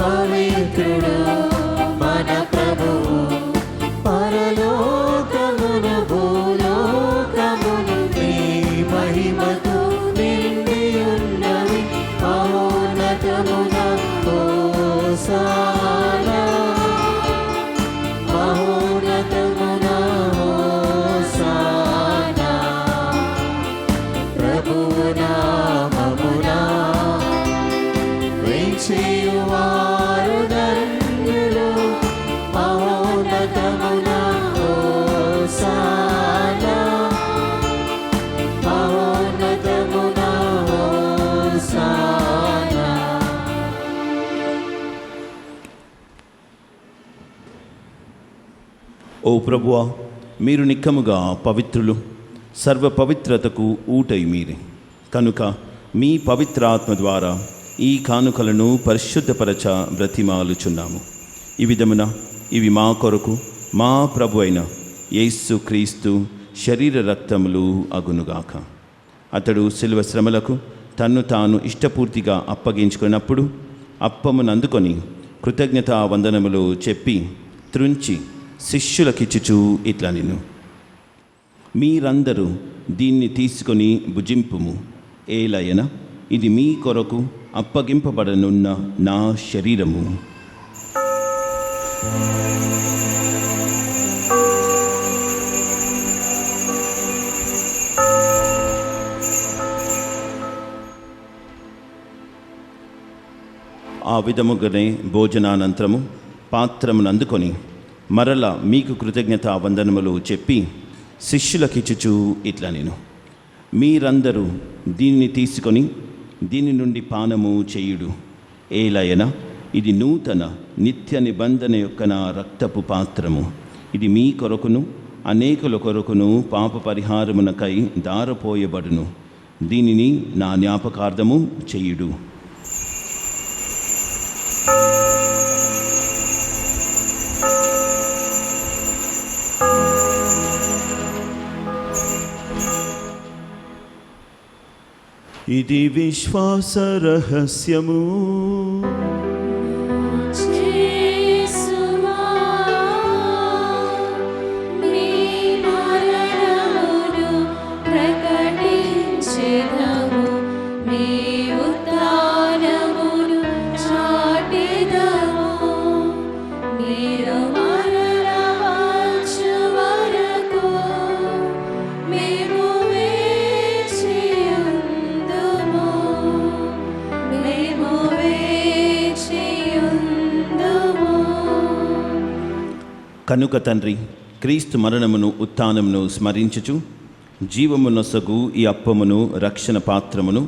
పవిత్రుడు మన ప్రభువు. పరలోకమును భూలోకమును నీ మహిమతో నిండి ఉన్నవి. మహోన్నతమున హోసానా, మహోన్నతమున హోసానా. ప్రభువు నామమున వేంచేయువారు ధన్యులు. మహోన్నతమున హోసానా, మహోన్నతమున హోసానా. ఓ ప్రభువా, మీరు నిక్కముగా పవిత్రులు, సర్వ పవిత్రతకు ఊటై మీరే. కనుక మీ పవిత్రాత్మ ద్వారా ఈ కానుకలను పరిశుద్ధపరచ బ్రతిమాలుచున్నాము. ఈ విధమున ఇవి మా కొరకు మా ప్రభు అయిన యేసు క్రీస్తు శరీర రక్తములు అగునుగాక. అతడు శిలువ శ్రమలకు తన్ను తాను ఇష్టపూర్తిగా అప్పగించుకున్నప్పుడు అప్పమునందుకొని కృతజ్ఞతా వందనములు చెప్పి త్రుంచి శిష్యులకిచ్చుచూ ఇట్లా నిన్ను, మీరందరూ దీన్ని తీసుకొని భుజింపుము. ఏలయన ఇది మీ కొరకు అప్పగింపబడనున్న నా శరీరము. ఆ విధముగానే భోజనానంతరము పాత్రమును అందుకొని మరల మీకు కృతజ్ఞతా వందనములు చెప్పి శిష్యులకిచ్చుచూ ఇట్లా నేను, మీరందరూ దీనిని తీసుకొని దీని నుండి పానము చేయుడు. ఏలయన ఇది నూతన నిత్య నిబంధన యొక్క నా రక్తపు పాత్రము. ఇది మీ కొరకును అనేకుల కొరకును పాప పరిహారమునకై దారపోయబడును. దీనిని నా జ్ఞాపకార్థము చేయుడు. ఇది విశ్వాస రహస్యము. యేసువా నీ మరణమును ప్రకటించెదము, నీ ఉత్థానమును చాటెదము. మీరు మరల వచ్చు వరకు మేము వేచియుందుము, మేము వేచియుందుము. కనుక తండ్రి, క్రీస్తు మరణమును ఉత్థానమును స్మరించుచు జీవమునొసగు ఈ అప్పమును రక్షణ పాత్రమును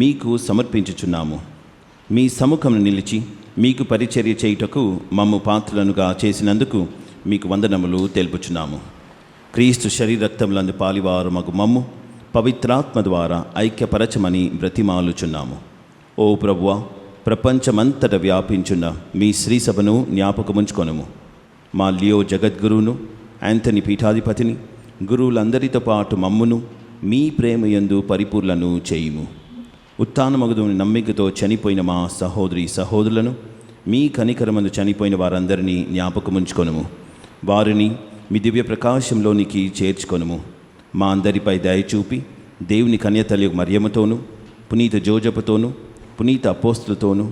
మీకు సమర్పించుచున్నాము. మీ సముఖమును నిలిచి మీకు పరిచర్య చేయుటకు మమ్ము పాత్రలనుగా చేసినందుకు మీకు వందనములు తెలుపుచున్నాము. క్రీస్తు శరీరక్తములందు పాలివారమగు మమ్ము పవిత్రాత్మ ద్వారా ఐక్యపరచమని బ్రతిమాలుచున్నాము. ఓ ప్రభువా, ప్రపంచమంతట వ్యాపించున్న మీ శ్రీసభను జ్ఞాపకముంచుకొనుము. మా లియో జగద్గురువును, యాంథనీ పీఠాధిపతిని, గురువులందరితో పాటు మమ్మును మీ ప్రేమయందు పరిపూర్ణను చేయుము. ఉత్థానమగుదుని నమ్మికతో చనిపోయిన మా సహోదరి సహోదరులను, మీ కనికరమందు చనిపోయిన వారందరినీ జ్ఞాపకముంచుకొనుము. వారిని మీ దివ్య ప్రకాశంలోనికి చేర్చుకొనుము. మా అందరిపై దయచూపి దేవుని కన్యతల్లి మరియమ్మతోనూ, పునీత జోజపుతోనూ, పునీత అపోస్తులతోనూ,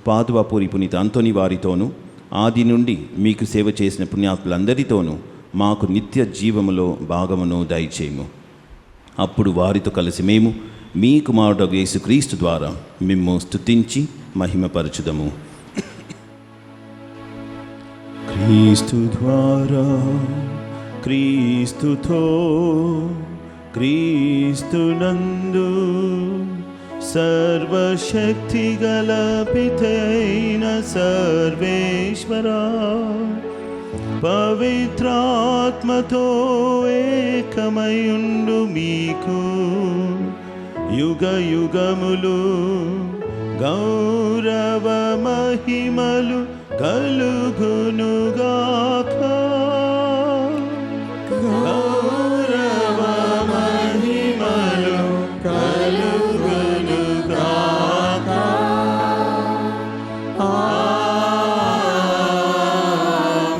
పాదువాపూరి పునీత అంతోని వారితోనూ, ఆది నుండి మీకు సేవ చేసిన పుణ్యాత్ములందరితోనూ మాకు నిత్య జీవములో భాగమును దయచేయము. అప్పుడు వారితో కలిసి మేము మీ కుమారుడు యేసుక్రీస్తు ద్వారా మిమ్ము స్తుతించి మహిమపరచుదము. క్రీస్తు ద్వారా, క్రీస్తుతో, క్రీస్తునందు సర్వశక్తిగల పితైన సర్వేశ్వరా, పవిత్రాత్మతో ఏకమయుండు మీకు యుగ యుగములు గౌరవ మహిమలు కలుగునుగాక. గౌరవ మహిమలు కలుగునుగాక.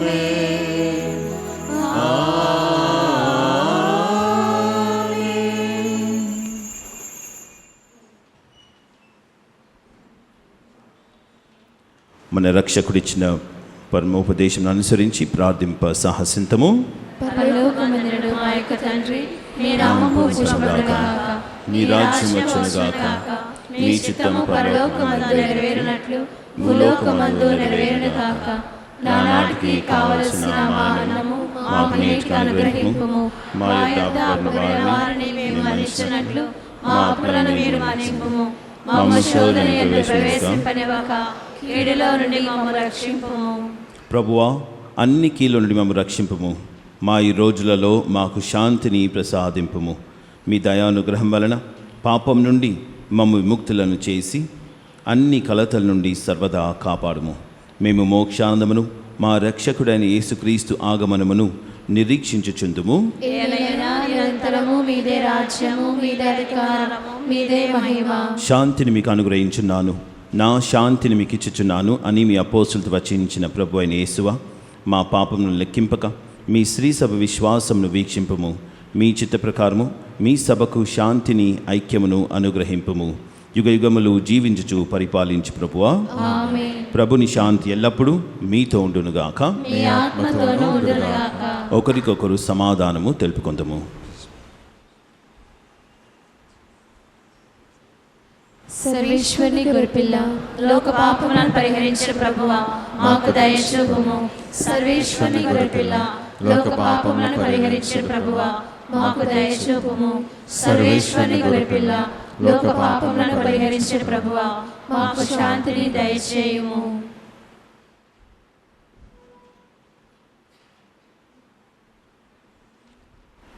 ఆమేన్. ఆమేన్. మన రక్షకుడిచ్చిన పరమోపదేశం అనుసరించి ప్రార్థింప సాహసింతము. పరలోకమందున మా యొక్క తండ్రి, నీ నామము పూజింపబడుగాక, నీ రాజ్యం వచ్చునుగాక, నీ చిత్తము పరలోకమందు నెరవేరినట్లు భూలోకమందు నెరవేరునుగాక. నానాటికి కావలసిన మా అన్నము మాకు నేటికి అనుగ్రహింపుము. మా యొద్ద అప్పుబడిన వారిని మేము మన్నించినట్లు మా అప్పులను మీరు మన్నింపుము. మమ్ము శోధన యందు ప్రవేశింపనివ్వక కీడులో నుండి మమ్ము రక్షింపుము. ప్రభువా, అన్ని కీళ్ళ నుండి మమ్ము రక్షింపుము. మా ఈ రోజులలో మాకు శాంతిని ప్రసాదింపుము. మీ దయానుగ్రహం వలన పాపం నుండి మమ్ము విముక్తులను చేసి అన్ని కలతల నుండి సర్వదా కాపాడుము. మేము మోక్షానందమును మా రక్షకుడైన యేసుక్రీస్తు ఆగమనమును నిరీక్షించుచుందుము. ఏలైనా నిరంతరము మీదే రాజ్యము, మీదే అధికారము, మీదే మహిమ. శాంతిని మీకు అనుగ్రహించున్నాను, నా శాంతిని మీకు ఇచ్చుచున్నాను అని మీ అపోస్తులతో వచించిన ప్రభు అయిన యేసువా, మా పాపమును లెక్కింపక మీ శ్రీ సభ విశ్వాసమును వీక్షింపుము. మీ చిత్త ప్రకారము మీ సభకు శాంతిని ఐక్యమును అనుగ్రహింపుము. యుగ యుగములు జీవించుచు పరిపాలించు ప్రభువా. ఆమేన్. ప్రభుని శాంతి ఎల్లప్పుడూ మీతో ఉండునుగాక. మీ ఆత్మతోనూ ఉండునుగాక. ఒకరికొకరు సమాధానము తెలుపుకొందము. సర్వేశ్వరుని గొర్రెపిల్ల, లోక పాపములను పరిహరించిన ప్రభువా, మాకు దయచూపుము. సర్వేశ్వరుని గొర్రెపిల్ల, లోక పాపములను పరిహరించిన ప్రభువా, మాకు దయచూపుము. సర్వేశ్వరుని గొర్రెపిల్ల, లోక పాపములను పరిహరించిన ప్రభువా, మాకు శాంతిని దయచేయుము.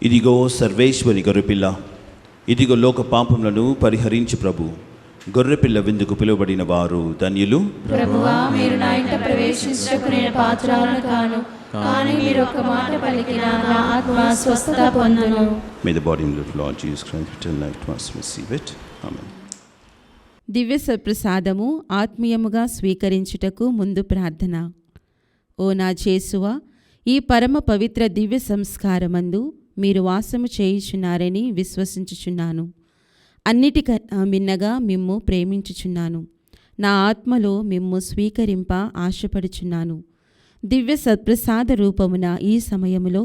ఇదిగో సర్వేశ్వరి గొర్రెపిల్ల, ఇదిగో లోక పాపములను పరిహరించు ప్రభు. గొర్రెపిల్ల విందుకు పిలువబడిన వారు ధన్యులు. ప్రభువా, మీరు నా ఇంట ప్రవేశించుటకు నేను పాత్రాలను కాను, కానీ మీరు ఒక మాట పలికిన నా ఆత్మ స్వస్థత పొందును. May the body and blood of Lord Jesus Christ return life to us. Receive it. Amen. దివ్య సప్రసాదము ఆత్మీయముగా స్వీకరించుటకు ముందు ప్రార్థన. ఓ నా యేసువా, ఈ పరమ పవిత్ర దివ్య సంస్కారమందు మీరు వాసము చేయుచున్నారని విశ్వసించుచున్నాను. అన్నిటికన్నా మిన్నగా మిమ్ము ప్రేమించుచున్నాను. నా ఆత్మలో మిమ్ము స్వీకరింప ఆశపడుచున్నాను. దివ్య సత్ప్రసాద రూపమున ఈ సమయములో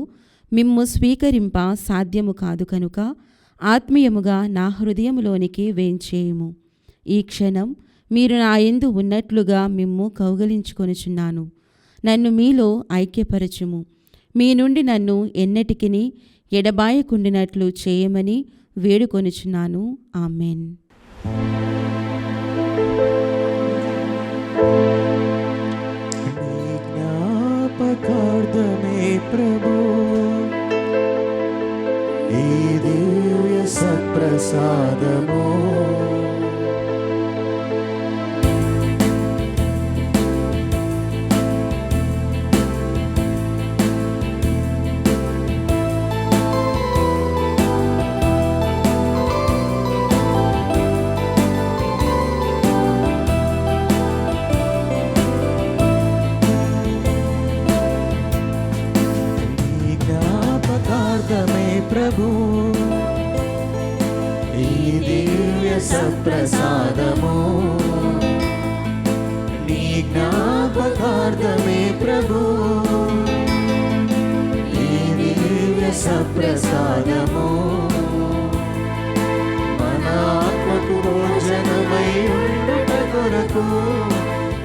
మిమ్ము స్వీకరింప సాధ్యము కాదు కనుక ఆత్మీయముగా నా హృదయములోనికి వేంచేయుము. ఈ క్షణం మీరు నా యందు ఉన్నట్లుగా మిమ్ము కౌగలించుకొనుచున్నాను. నన్ను మీలో ఐక్యపరచుము. మీ నుండి నన్ను ఎన్నటికిని ఎడబాయకుండినట్లు చేయమని వేడుకొనుచున్నాను. ఆమెన్. జ్ఞాపకార్థమే ప్రభు ఈ దివ్య సత్ప్రసాదము ప్రభు ఈ దివ్య సత్ప్రసాదము నీ జ్ఞాపకార్థమే ప్రభు ఈ దివ్య సత్ప్రసాదము మన ఆత్మకు భోజనమై ఉండుట కొరకు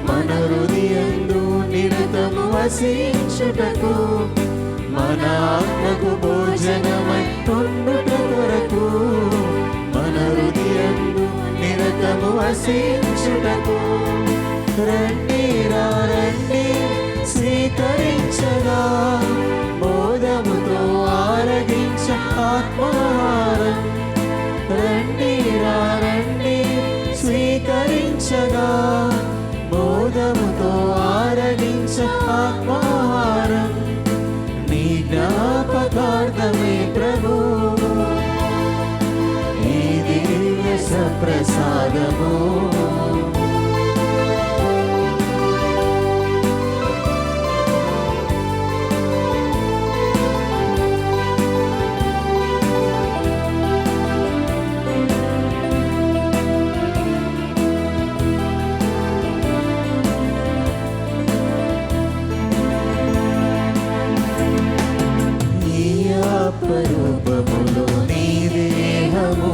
మన హృదయందు నిరతము వసించుటకు మన ఆత్మకు భోజనమై ఉండుట కొరకు మన హృదయందు నిరతము వసించుటకు రండి రండి స్వీకరించగా మోదముతో ఆరగించ ఆత్మాహారం. రండి రండి స్వీకరించగా మోదముతో ఆరగించ ఆత్మాహారం. నీ జ్ఞాపకార్థమే ప్రభు ఈ దివ్య సప్రసాదము రూపములో నీ దేహము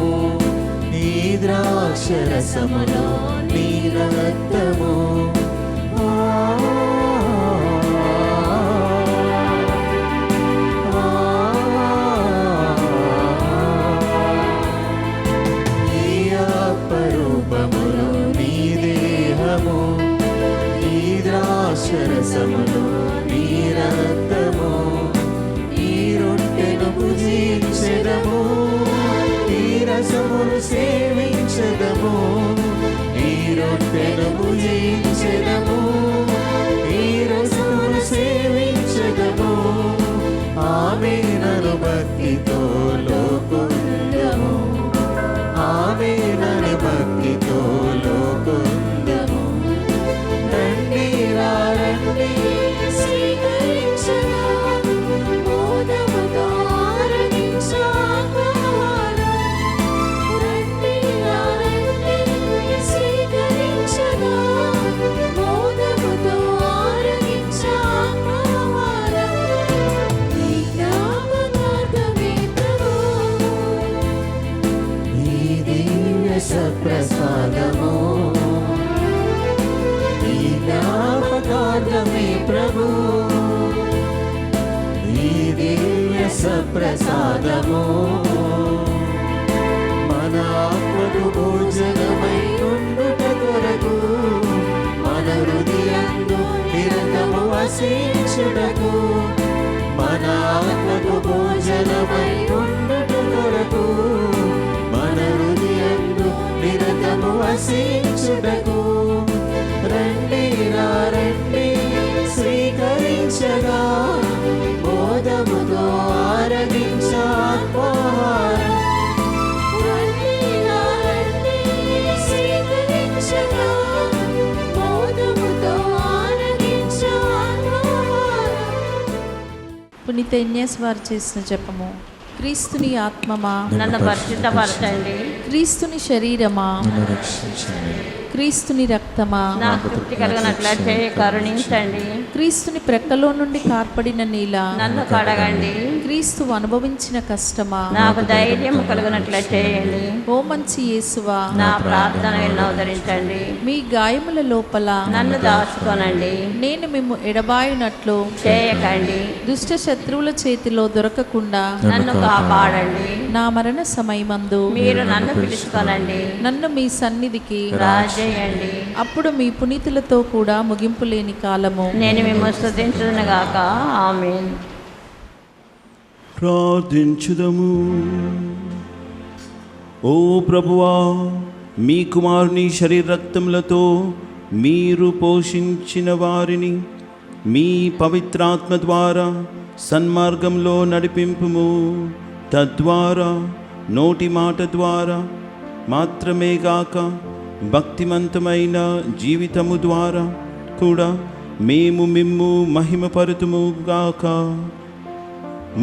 నీ ద్రాక్షరసములో నీ రక్తము ఈ అపరూపములో నీ దేహము నీ ద్రాక్షరసములో నీ రక్తము భుజించెదము ఈ రసమును సేవించెదము ఈ రొట్టెను భుజించెదము ఈ రసమును సేవించెదము ఆమేనను భక్తితో లోకుందము ఆమేనను భక్తితో లోకుందము. రండి రండి స్వీకరించగా సప్రసాదము ఈ జ్ఞాపకార్థమే ప్రభు ఈ దివ్య సప్రసాదము మన ఆత్మకు భోజనమై ఉండుట కొరకు మన హృదయందు నిరతము వసించుటకు మన ఆత్మకు భోజనమై ఉండుట కొరకు మన హృదయందు నిరతము నివసించుటకు రండి రండి స్వీకరించగా మోదముతో ఆరగించాత్మాహారం. రండి రండి స్వీకరించగా మోదముతో ఆరగించాత్మాహారం. పునీత ఇన్యాస్ వారు చేసిన జపము. క్రీస్తుని ఆత్మమా నన్ను పరిశుద్ధపరచండి, క్రీస్తుని శరీరమా నన్ను రక్షించండి. క్రీస్తుని రక్తమా నాకు తృప్తి కలిగినట్లా చేయి కరుణించండి. క్రీస్తుని ప్రక్కలో నుండి కార్పడిన నీల నన్ను కడగండి, క్రీస్తు అనుభవించిన కష్టమా నాకు ధైర్యం కలిగినట్లా చేయండి. ఓ మంచి యేసువా నా ప్రార్థన విన్నోదరించండి, మీ గాయముల లోపల నన్ను దాచుకోనండి, నేను మిమ్ము ఎడబాయునట్లు చేయకండి, దుష్ట శత్రువుల చేతిలో దొరకకుండా నన్ను కాపాడండి. నా మరణ సమయమందు మీరు నన్ను పిలుచుకోనండి, నన్ను మీ సన్నిధికి రాజేయండి. అప్పుడు మీ పునీతులతో కూడా ముగింపు లేని కాలము నేను మిమ్మల్ని స్తుతించుదునుగాక. ఆమేన్. ప్రార్థించుదము. ఓ ప్రభువా, మీ కుమారుని శరీర రక్తములతో మీరు పోషించిన వారిని మీ పవిత్రాత్మ ద్వారా సన్మార్గంలో నడిపింపుము. తద్వారా నోటి మాట ద్వారా మాత్రమే గాక భక్తిమంతమైన జీవితము ద్వారా కూడా మేము మిమ్ము మహిమపరుతుము గాక.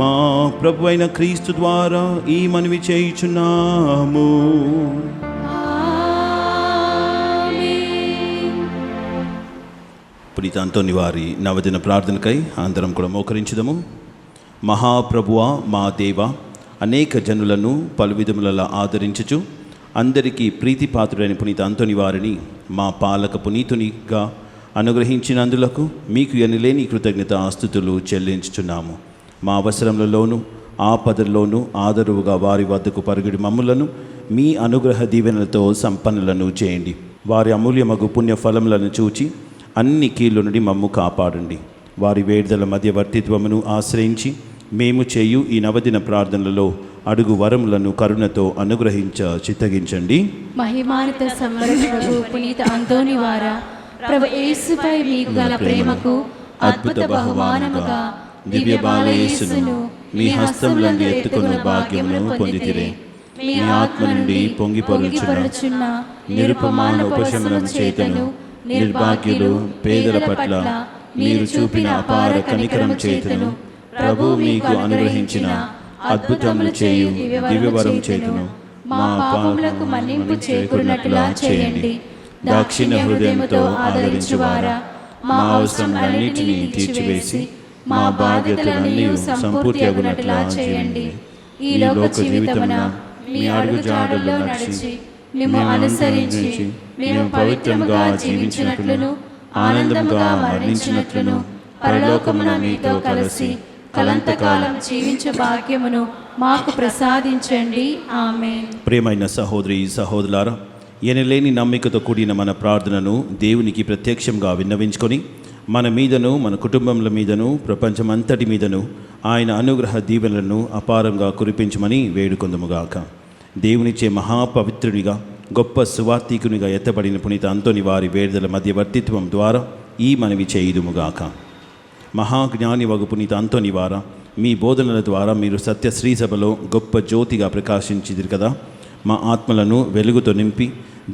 మా ప్రభు అయిన క్రీస్తు ద్వారా ఈ మనవి చేయుచున్నాము. పునీత అంతోని వారి నవదిన ప్రార్థనకై అందరం కూడా మోకరించుదము. మహాప్రభువా, మా దేవ, అనేక జనులను పలు విధములలో ఆదరించుచు అందరికీ ప్రీతిపాత్రుడైన పునీత అంతోని వారిని మా పాలక పునీతునిగా అనుగ్రహించినందులకు మీకు ఎనలేని కృతజ్ఞత ఆస్తుతులు చెల్లించుచున్నాము. మా అవసరములలోనూ ఆపదల్లోనూ ఆదరువుగా వారి వద్దకు పరుగుడి మమ్ములను మీ అనుగ్రహ దీవెనలతో సంపన్నులను చేయండి. వారి అమూల్యమగు పుణ్య ఫలములను చూచి అన్ని కీళ్ళ నుండి మమ్ము కాపాడండి. వారి వేడుదల మధ్యవర్తిత్వమును ఆశ్రయించి మేము చేయు ఈ నవదిన ప్రార్థనలలో అడుగు వరములను కరుణతో అనుగ్రహించ చిత్తగించండి. మహిమానిత సంరక్షకుడు పునీత అంతోని వారా, ప్రభు యేసుపై మీకు గల ప్రేమకు అద్భుత బహుమానముగా దివ్య బాల యేసును మీ హస్తములందు ఎత్తుకుని భాగ్యమును పొందితిరే. మీ ఆత్మ నుండి పొంగిపొరుచున్న నిరుపమాన ఉపశమనం చేతను నిర్భాగ్యులు పేదల పట్ల మీరు చూపిన అపార కనికరం చేతను ప్రభు మీకు అనుగ్రహించిన అద్భుతములు చేయు దివ్యవరం చేతును మా పాపములకు మన్నింపు చేకూరినట్లుగా చేయండి. దాక్షిణ హృదయంతో ఆదరించువారా, మా అవసరములన్నిటినీ తీర్చివేసి మా బాధ్యతలన్నీ సంపూర్తి అగునట్లుగా చేయండి. ఈ లోక జీవితమున మీ అడుగు జాడల్లో నడిచి మేము అనుసరించి మేము పవిత్రముగా జీవించినట్లును ఆనందముగా మరణించినట్లును పరలోకమున మీతో కలిసి కలంతకాలం జీవించే భాగ్యమును మాకు ప్రసాదించండి. ఆమేన్. ప్రియమైన సహోదరి సహోదరులారా, ఎనలేని నమ్మికతో కూడిన మన ప్రార్థనను దేవునికి ప్రత్యక్షంగా విన్నవించుకొని మన మీదను మన కుటుంబముల మీదను ప్రపంచమంతటి మీదను ఆయన అనుగ్రహ దీవెనలను అపారంగా కురిపించమని వేడుకొందుముగాక. దేవునిచ్చే మహాపవిత్రునిగా గొప్ప సువార్తికునిగా ఎత్తబడిన పునీత అంతోని వారి వేడుదల మధ్యవర్తిత్వం ద్వారా ఈ మనవి చేయుదుముగాక. మహాజ్ఞాని వగు పునీత అంతోని వారా, మీ బోధనల ద్వారా మీరు సత్య శ్రీసభలో గొప్ప జ్యోతిగా ప్రకాశించిదిరు కదా. మా ఆత్మలను వెలుగుతో నింపి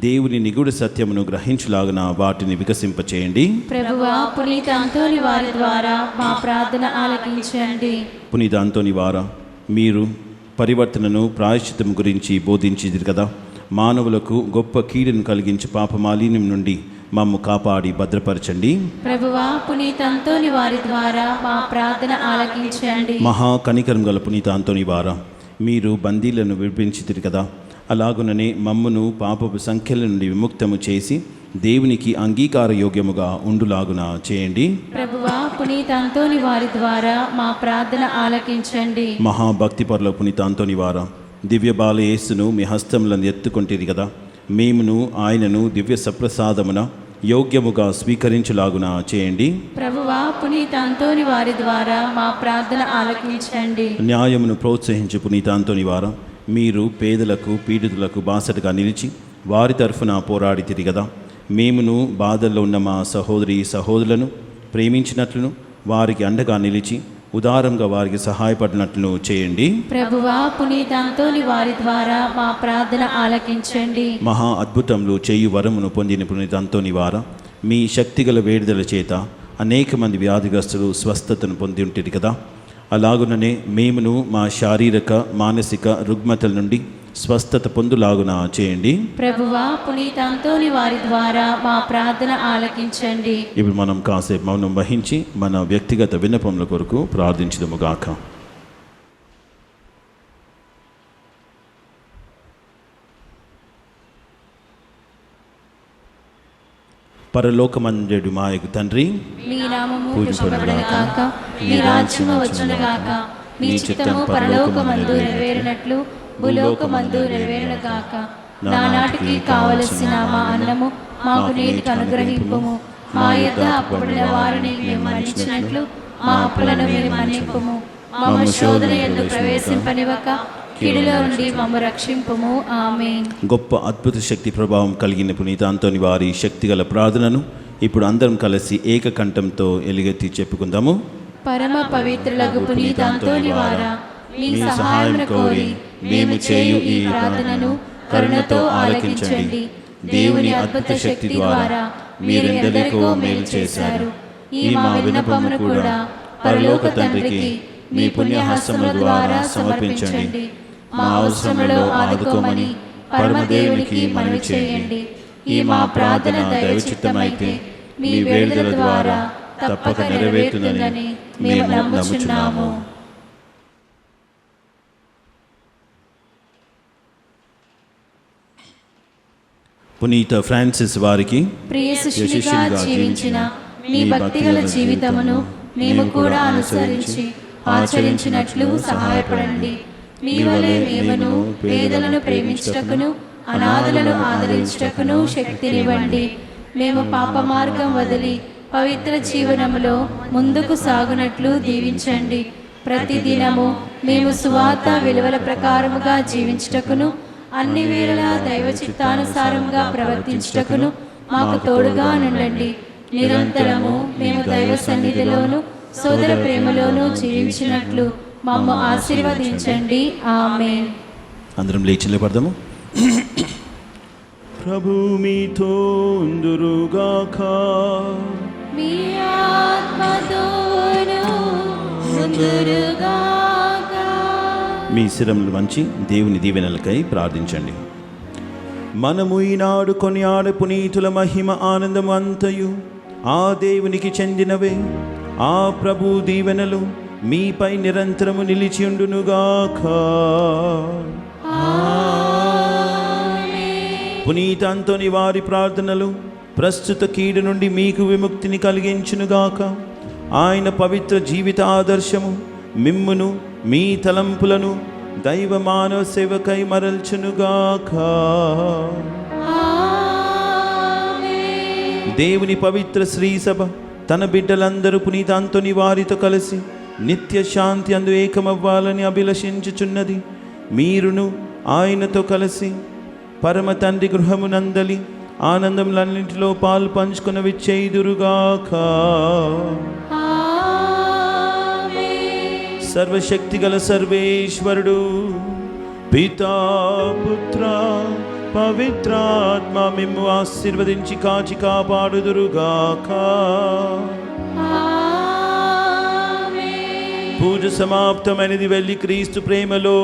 దేవుని నిగూఢ సత్యమును గ్రహించులాగున వాటిని వికసింపచేయండి. ప్రభువా, పునీత అంతోని వారి ద్వారా మా ప్రార్థన ఆలకించండి. పునీత అంతోని వారా, మీరు పరివర్తనను ప్రాయశ్చిత్తం గురించి బోధించిదిరు కదా. మానవులకు గొప్ప కీడును కలిగించి పాపమాలిన్యం నుండి మమ్ము కాపాడి భద్రపరచండి. ప్రభువా, పునీత అంతోని వారి ద్వారా మా ప్రార్థన ఆలకించండి. మహా కనికరం గల పునీత అంతోని వారా, మీరు బందీలను విడిపించితిరు కదా. అలాగుననే మమ్మును పాపపు సంఖ్యల నుండి విముక్తము చేసి దేవునికి అంగీకార యోగ్యముగా ఉండులాగున చేయండి. ప్రభువా, పునీత అంతోని వారి ద్వారా మా ప్రార్థన ఆలకించండి. మహాభక్తిపరుల పునీత అంతోని వారా, దివ్య బాల యేసును మీ హస్తములను ఎత్తుకొంటిరి కదా. మేమును ఆయనను దివ్య సప్రసాదమున యోగ్యముగా స్వీకరించులాగున చేయండి. ప్రభువా, పునీత అంతోని వారి ద్వారా మా ప్రార్థన ఆలకించండి. న్యాయమును ప్రోత్సహించు పునీత అంతోని వారా, మీరు పేదలకు పీడితులకు బాసటగా నిలిచి వారి తరఫున పోరాడి తిరిగదా. మేమును బాధల్లో ఉన్న మా సహోదరులను ప్రేమించినట్లును వారికి అండగా నిలిచి ఉదారంగా వారికి సహాయపడినట్లు చేయండి. ప్రభువా, పునీత అంతోని వారి ద్వారా మా ప్రార్థన ఆలకించండి. మహా అద్భుతములు చేయు వరమును పొందిన పునీత అంతోని వారా, మీ శక్తిగల వేడుదల చేత అనేక మంది వ్యాధిగ్రస్తులు స్వస్థతను పొంది ఉంటుంది కదా. అలాగుననే మేమును మా శారీరక మానసిక రుగ్మతల నుండి స్వస్థత పొందులాగున చేయండి. ప్రభువా, పునీత అంతోని వారి ద్వారా మా ప్రార్థన ఆలకించండి. ఇప్పుడు మనం కాసేపు మౌనం వహించి మన వ్యక్తిగత విన్నపముల కొరకు ప్రార్థించుదుముగాక. పరలోకమందుడు మా యొక్క తండ్రి, మీ నామము పూజింపబడును పూజింపబడునుగాక, మీ రాజ్యము వచ్చునుగాక, మీ చిత్తము పరలోకమందు నెరవేరినట్లు భూలోకమందు నెరవేరునుగాక. నానాటికి కావలసిన మా అన్నము మాకు నేటికి అనుగ్రహింపుము. మా యొద్ద అప్పుబడిన వారిని మేము మన్నించినట్లు మా అప్పులను మీరు మన్నింపుము. మమ్మ శోధన యందు ప్రవేశింపనివ్వక కీడులో నుండి మమ్ము రక్షింపుము. ఆమేన్. గొప్ప అద్భుత శక్తి ప్రభావం కలిగిన పునీత అంతోని వారి శక్తిగల ప్రార్థనను ఇప్పుడు అందరం కలిసి ఏకకంఠంతో ఎలుగెత్తి చెప్పుకుందాము. పరమ పవిత్రులకు పునీత అంతోని వారా, మీ సహాయమును కోరి మేము చేయు ఈ ప్రార్థనను కరుణతో ఆలకించండి. దేవుని అద్భుత శక్తి ద్వారా మీరెందరికో మేలు చేశారు. ఈ మా విన్నపమును కూడా పరలోక తండ్రికి మీ పుణ్యహస్తముల ద్వారా సమర్పించండి. మా అవసరములో ఆదుకోమని పరమదేవునికి మనవి చేయండి. ఈ మా ప్రార్థన దైవచిత్తమైతే మీ వేడుదల ద్వారా తప్పక నెరవేరుతుందని మేము నమ్ముచున్నాము. పునీత ఫ్రాన్సిస్ వారికి ప్రియ శిష్యునిగా జీవించిన మీ భక్తిగల జీవితమును మేము కూడా అనుసరించి ఆచరించినట్లు సహాయపడండి. మీ వలె మేమును పేదలను ప్రేమించుటకును అనాథలను ఆదరించుటకును శక్తినివ్వండి. మేము పాప మార్గం వదిలి పవిత్ర జీవనములో ముందుకు సాగునట్లు దీవించండి. ప్రతిదినము మేము సువార్త విలువల ప్రకారముగా జీవించుటకును అన్ని వేళలా దైవ చిత్తానుసారంగా ప్రవర్తించుటకును మాకు తోడుగా నుండండి. నిరంతరము మేము దైవ సన్నిధిలోను సోదర ప్రేమలోను జీవించినట్లు మమ్ము ఆశీర్వదించండి. ఆమేన్. అందరం లేచి నిలబడదాము. ప్రభు మీతో ఉందురుగాక. మీ ఆత్మతోను ఉందురుగాక. మీ శిరములు వంచి దేవుని దీవెనలకై ప్రార్థించండి. మనము ఈనాడు కొనియాడు పునీతుల మహిమ ఆనందము అంతయు ఆ దేవునికి చెందినవే. ఆ ప్రభు దీవెనలు మీపై నిరంతరము నిలిచియుండునుగాక. పునీత అంతోని వారి ప్రార్థనలు ప్రస్తుత కీడు నుండి మీకు విముక్తిని కలిగించునుగాక. ఆయన పవిత్ర జీవిత ఆదర్శము మిమ్మును మీ తలంపులను దైవ మానవ సేవకై మరల్చునుగాక. దేవుని పవిత్ర శ్రీ సభ తన బిడ్డలందరూ పునీత అంతోని వారితో కలిసి నిత్య శాంతి అందు ఏకమవ్వాలని అభిలషించుచున్నది. మీరును ఆయనతో కలిసి పరమ తండ్రి గృహమునందలి ఆనందములన్నింటిలో పాలు పంచుకుని విచ్చేయుదురుగాక. సర్వశక్తిగల సర్వేశ్వరుడు పితా పుత్ర పవిత్రాత్మ మిమ్ము ఆశీర్వదించి కాచి కాపాడుదురుగాక. పూజ సమాప్తమైనది. వెళ్ళి క్రీస్తు ప్రేమలో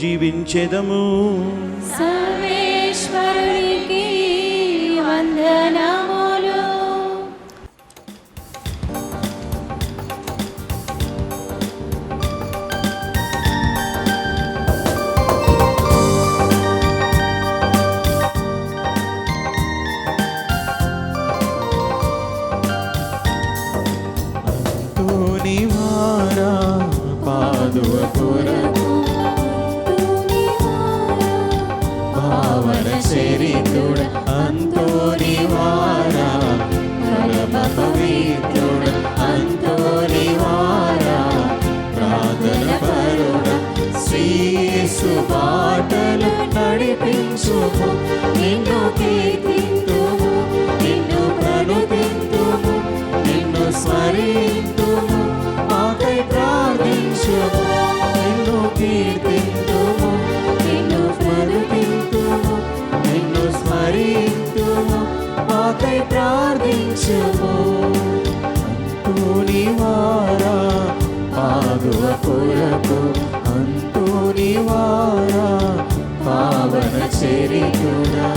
జీవించెదము. సర్వేశ్వరునికి వందనములు. పాదువ కొరకు పావన చరితుడ అంతోని వారా మాకై ప్రార్థించుము. అంతోని వారా ఆగువ కొరకు, అంతోని వారా పావన చరితుడా.